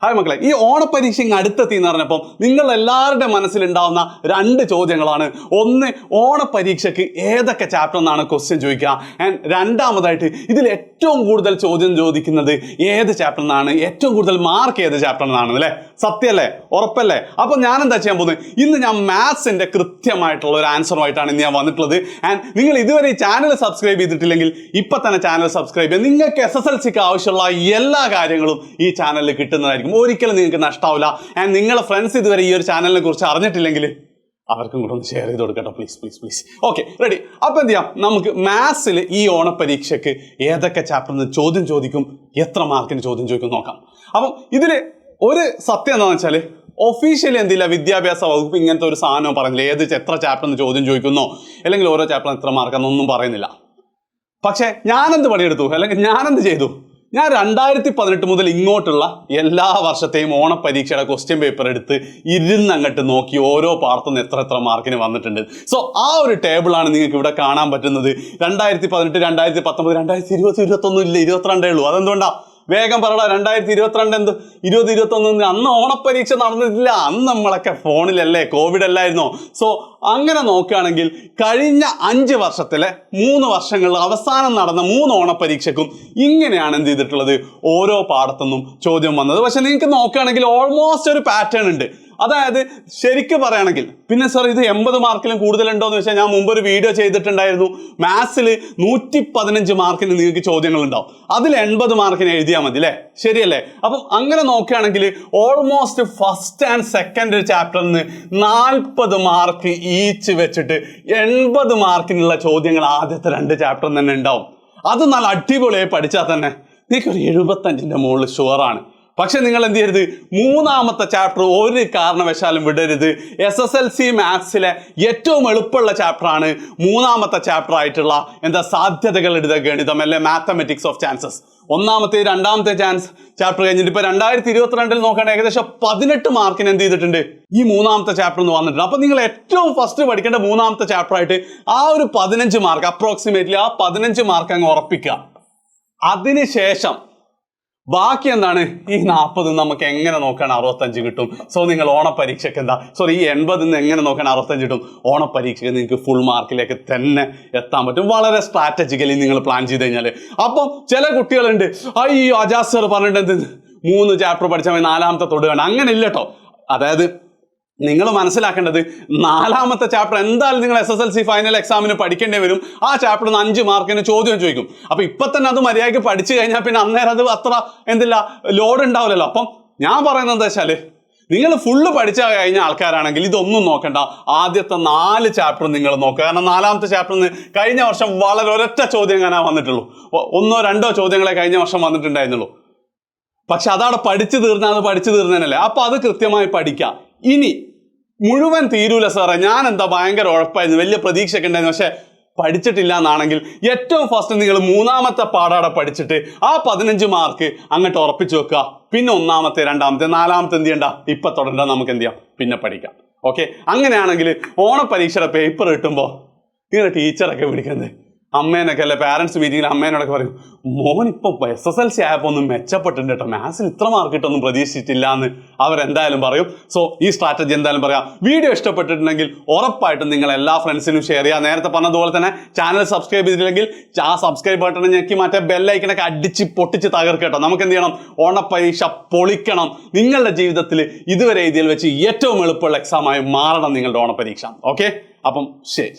Hi മക്കളെ, ഈ ഓണപ്പരീക്ഷ അടുത്തെത്തി എന്ന് പറഞ്ഞപ്പോൾ നിങ്ങൾ എല്ലാവരുടെ മനസ്സിലുണ്ടാവുന്ന രണ്ട് ചോദ്യങ്ങളാണ്. ഒന്ന്, ഓണപ്പരീക്ഷയ്ക്ക് ഏതൊക്കെ ചാപ്റ്റർ എന്നാണ് ക്വസ്റ്റ്യൻ ചോദിക്കുക. ആൻഡ് രണ്ടാമതായിട്ട് ഇതിൽ ഏറ്റവും കൂടുതൽ ചോദ്യം ചോദിക്കുന്നത് ഏത് ചാപ്റ്റർ നിന്നാണ്, ഏറ്റവും കൂടുതൽ മാർക്ക് ഏത് ചാപ്റ്റർ നിന്നാണ് അല്ലേ? സത്യമല്ലേ? ഉറപ്പല്ലേ? അപ്പോൾ ഞാൻ എന്താ ചെയ്യാൻ പോകുന്നത്, ഇന്ന് ഞാൻ മാത്സിന്റെ കൃത്യമായിട്ടുള്ള ഒരു ആൻസറുമായിട്ടാണ് ഇന്ന് ഞാൻ വന്നിട്ടുള്ളത്. ആൻഡ് നിങ്ങൾ ഇതുവരെ ഈ ചാനൽ സബ്സ്ക്രൈബ് ചെയ്തിട്ടില്ലെങ്കിൽ ഇപ്പം തന്നെ ചാനൽ സബ്സ്ക്രൈബ് ചെയ്യുക. നിങ്ങൾക്ക് SSLCക്ക് ആവശ്യമുള്ള എല്ലാ കാര്യങ്ങളും ഈ ചാനലിൽ കിട്ടുന്നതായിരിക്കും. ഒരിക്കലും നിങ്ങൾക്ക് നഷ്ടാവില്ല. ആൻഡ് നിങ്ങളുടെ ഫ്രണ്ട്സ് ഇതുവരെ ഈ ഒരു ചാനലിനെ കുറിച്ച് അറിഞ്ഞിട്ടില്ലെങ്കിൽ അവർക്കും കൂടെ ഒന്ന് ഷെയർ ചെയ്ത് കൊടുക്കട്ടോ, please please please. Okay, ready. അപ്പോൾ എന്ത് ചെയ്യാം, നമുക്ക് മാത്സിൽ ഈ ഓണപ്പരീക്ഷയ്ക്ക് ഏതൊക്കെ ചാപ്റ്ററിന് ചോദ്യം ചോദിക്കും, എത്ര മാർക്കിന് ചോദ്യം ചോദിക്കും നോക്കാം. അപ്പം ഇതിൽ ഒരു സത്യം എന്താണെന്ന് വെച്ചാൽ, ഒഫീഷ്യലി എന്തില്ല, വിദ്യാഭ്യാസ വകുപ്പ് ഇങ്ങനത്തെ ഒരു സാധനം പറഞ്ഞില്ല, എത്ര ചാപ്റ്ററിന് ചോദ്യം ചോദിക്കുന്നോ അല്ലെങ്കിൽ ഓരോ ചാപ്റ്ററിന് എത്ര മാർക്കാന്നൊന്നും പറയുന്നില്ല. പക്ഷേ ഞാനെന്ത് പണിയെടുത്തു, അല്ലെങ്കിൽ ഞാനെന്ത് ചെയ്തു, ഞാൻ 2018 മുതൽ ഇങ്ങോട്ടുള്ള എല്ലാ വർഷത്തെയും ഓണപ്പരീക്ഷയുടെ ക്വസ്റ്റ്യൻ പേപ്പർ എടുത്ത് ഇരുന്നങ്ങോട്ട് നോക്കി ഓരോ പാടത്തുനിന്ന് എത്ര മാർക്കിന് വന്നിട്ടുണ്ട്. സോ ആ ഒരു ടേബിളാണ് നിങ്ങൾക്ക് ഇവിടെ കാണാൻ പറ്റുന്നത്. 2018, 2019, 2020, 21 ഇല്ല, 22 ഉള്ളൂ. അതെന്തുകൊണ്ടാ? വേഗം പറയടാ. 2022 എന്ത്, 2021 അന്ന് ഓണപ്പരീക്ഷ നടന്നിട്ടില്ല. അന്ന് നമ്മളൊക്കെ ഫോണിലല്ലേ, കോവിഡ് അല്ലായിരുന്നോ? സോ അങ്ങനെ നോക്കുകയാണെങ്കിൽ കഴിഞ്ഞ 5 വർഷത്തിലെ 3 വർഷങ്ങളിൽ അവസാനം നടന്ന 3 ഓണപ്പരീക്ഷയ്ക്കും ഇങ്ങനെയാണ് എന്ത് ചെയ്തിട്ടുള്ളത്, ഓരോ പാടത്തുനിന്നും ചോദ്യം വന്നത്. പക്ഷെ നിങ്ങൾക്ക് നോക്കുകയാണെങ്കിൽ ഓൾമോസ്റ്റ് ഒരു പാറ്റേൺ ഉണ്ട്. അതായത് ശരിക്കും പറയുകയാണെങ്കിൽ, പിന്നെ സാർ ഇത് 80 മാർക്കിലും കൂടുതലുണ്ടോ എന്ന് വെച്ചാൽ, ഞാൻ മുമ്പ് ഒരു വീഡിയോ ചെയ്തിട്ടുണ്ടായിരുന്നു. മാത്സിൽ 115 മാർക്കിന് നിങ്ങൾക്ക് ചോദ്യങ്ങൾ ഉണ്ടാവും, അതിൽ 80 മാർക്കിന് എഴുതിയാൽ മതി അല്ലേ? ശരിയല്ലേ? അപ്പം അങ്ങനെ നോക്കുകയാണെങ്കിൽ ഓൾമോസ്റ്റ് ഫസ്റ്റ് ആൻഡ് സെക്കൻഡ് ചാപ്റ്ററിന് 40 മാർക്ക് ഈച്ച് വെച്ചിട്ട് 80 മാർക്കിനുള്ള ചോദ്യങ്ങൾ ആദ്യത്തെ 2 ചാപ്റ്ററിൽ തന്നെ ഉണ്ടാവും. അത് നല്ല അടിപൊളിയായി പഠിച്ചാൽ തന്നെ നിങ്ങൾക്കൊരു 75ന്റെ മുകളിൽ ഷുവറാണ്. പക്ഷെ നിങ്ങൾ എന്ത് ചെയ്യരുത്, 3ാമത്തെ ചാപ്റ്റർ ഒരു കാരണവശാലും വിടരുത്. SSLC മാത്സിലെ ഏറ്റവും എളുപ്പമുള്ള ചാപ്റ്ററാണ് 3ാമത്തെ ചാപ്റ്റർ ആയിട്ടുള്ള സാധ്യതകളുടെ ഗണിതം, അല്ലെ മാത്തമെറ്റിക്സ് ഓഫ് ചാൻസസ്. 1ാമത്തെ 2ാമത്തെ ചാപ്റ്റർ കഴിഞ്ഞിട്ട് ഇപ്പൊ 2022 നോക്കുകയാണെങ്കിൽ ഏകദേശം 18 മാർക്കിന് എന്ത് ചെയ്തിട്ടുണ്ട്, ഈ 3ാമത്തെ ചാപ്റ്റർ എന്ന് വന്നിട്ടുണ്ട്. അപ്പൊ നിങ്ങൾ ഏറ്റവും ഫസ്റ്റ് പഠിക്കേണ്ട 3ാമത്തെ ചാപ്റ്റർ ആയിട്ട് ആ ഒരു 15 മാർക്ക്, അപ്രോക്സിമേറ്റ്ലി ആ 15 മാർക്ക് അങ്ങ് ഉറപ്പിക്കുക. അതിനുശേഷം ബാക്കി എന്താണ്, ഈ 40 നമുക്ക് എങ്ങനെ നോക്കാൻ 65 കിട്ടും. സോ നിങ്ങൾ ഓണപ്പരീക്ഷയ്ക്ക് ഈ 80 എങ്ങനെ നോക്കാൻ 65 കിട്ടും. ഓണപ്പരീക്ഷയ്ക്ക് നിങ്ങൾക്ക് ഫുൾ മാർക്കിലേക്ക് തന്നെ എത്താൻ പറ്റും, വളരെ സ്ട്രാറ്റജിക്കലി നിങ്ങൾ പ്ലാൻ ചെയ്ത് കഴിഞ്ഞാൽ. അപ്പം ചില കുട്ടികളുണ്ട്, അയ്യോ അജാസ് സർ പറഞ്ഞിട്ട് 3 ചാപ്റ്റർ പഠിച്ചാൽ 4ാമത്തെ തൊടുകയാണ്. അങ്ങനെ ഇല്ല കേട്ടോ. അതായത് നിങ്ങൾ മനസ്സിലാക്കേണ്ടത്, 4ാമത്തെ ചാപ്റ്റർ എന്തായാലും നിങ്ങൾ SSLC ഫൈനൽ എക്സാമിന് പഠിക്കേണ്ടി വരും. ആ ചാപ്റ്ററിന് 5 മാർക്കിന് ചോദ്യം ചോദിക്കും. അപ്പൊ ഇപ്പൊ തന്നെ അത് മര്യാദയ്ക്ക് പഠിച്ചു കഴിഞ്ഞാൽ പിന്നെ അന്നേരം അത് അത്ര ലോഡ് ഉണ്ടാവില്ലല്ലോ. അപ്പം ഞാൻ പറയുന്നത് എന്താ വെച്ചാല്, നിങ്ങൾ ഫുള്ള് പഠിച്ചു കഴിഞ്ഞ ആൾക്കാരാണെങ്കിൽ ഇതൊന്നും നോക്കണ്ട, ആദ്യത്തെ 4 ചാപ്റ്റർ നിങ്ങൾ നോക്കുക. കാരണം 4ാമത്തെ ചാപ്റ്ററിന് കഴിഞ്ഞ വർഷം വളരെ ഒരൊറ്റ ചോദ്യം ഞാൻ വന്നിട്ടുള്ളൂ, 1ഓ 2ഓ ചോദ്യങ്ങളെ കഴിഞ്ഞ വർഷം വന്നിട്ടുണ്ടായിരുന്നുള്ളൂ. പക്ഷെ അതവിടെ പഠിച്ചു തീർന്നതല്ലേ. അപ്പൊ അത് കൃത്യമായി പഠിക്കാം. ഇനി മുഴുവൻ തീരൂല സാറേ, ഞാൻ ഭയങ്കര ഉഴപ്പായിരുന്നു, വലിയ പ്രതീക്ഷയൊക്കെ ഉണ്ടായിരുന്നു, പക്ഷെ പഠിച്ചിട്ടില്ല എന്നാണെങ്കിൽ ഏറ്റവും ഫസ്റ്റ് നിങ്ങൾ 3ാമത്തെ പാടാടെ പഠിച്ചിട്ട് ആ 15 മാർക്ക് അങ്ങോട്ട് ഉറപ്പിച്ചു വെക്കുക. പിന്നെ 1ാമത്തെ 2ാമത്തെ 4ാമത്തെ എന്ത് ചെയ്യണ്ട, ഇപ്പൊ തുടരണ്ട, നമുക്ക് എന്ത് ചെയ്യാം, പിന്നെ പഠിക്കാം. ഓക്കെ, അങ്ങനെയാണെങ്കിൽ ഓണപ്പരീക്ഷയുടെ പേപ്പർ കിട്ടുമ്പോൾ നിങ്ങളുടെ ടീച്ചറൊക്കെ വിളിക്കുന്നത്, അമ്മേനൊക്കെ അല്ലെ, പാരൻസ് മീറ്റിങ്ങിൽ അമ്മേനോടൊക്കെ പറയും, മോനിപ്പോൾ SSLC ആയപ്പോൾ ഒന്നും മെച്ചപ്പെട്ടിട്ടുണ്ട് കേട്ടോ, മാത്സിൽ ഇത്ര മാർക്ക് കിട്ടൊന്നും പ്രതീക്ഷിച്ചിട്ടില്ല എന്ന് അവരെന്തായാലും പറയും. സോ ഈ സ്ട്രാറ്റജി എന്തായാലും പറയാം. വീഡിയോ ഇഷ്ടപ്പെട്ടിട്ടുണ്ടെങ്കിൽ ഉറപ്പായിട്ടും നിങ്ങൾ എല്ലാ ഫ്രണ്ട്സിനും ഷെയർ ചെയ്യുക. നേരത്തെ പറഞ്ഞതുപോലെ തന്നെ ചാനൽ സബ്സ്ക്രൈബ് ചെയ്തിട്ടില്ലെങ്കിൽ ആ സബ്സ്ക്രൈബ് ബട്ടൺ ഞെക്കി മറ്റേ ബെല്ലൈക്കനൊക്കെ അടിച്ച് പൊട്ടിച്ച് തകർക്കട്ടോ. നമുക്ക് എന്ത് ചെയ്യണം, ഓണപ്പരീക്ഷ പൊളിക്കണം. നിങ്ങളുടെ ജീവിതത്തിൽ ഇതുവരെ എഴുതിയിൽ വെച്ച് ഏറ്റവും എളുപ്പമുള്ള എക്സാമായി മാറണം നിങ്ങളുടെ ഓണപ്പരീക്ഷ. ഓക്കെ, അപ്പം ശരി.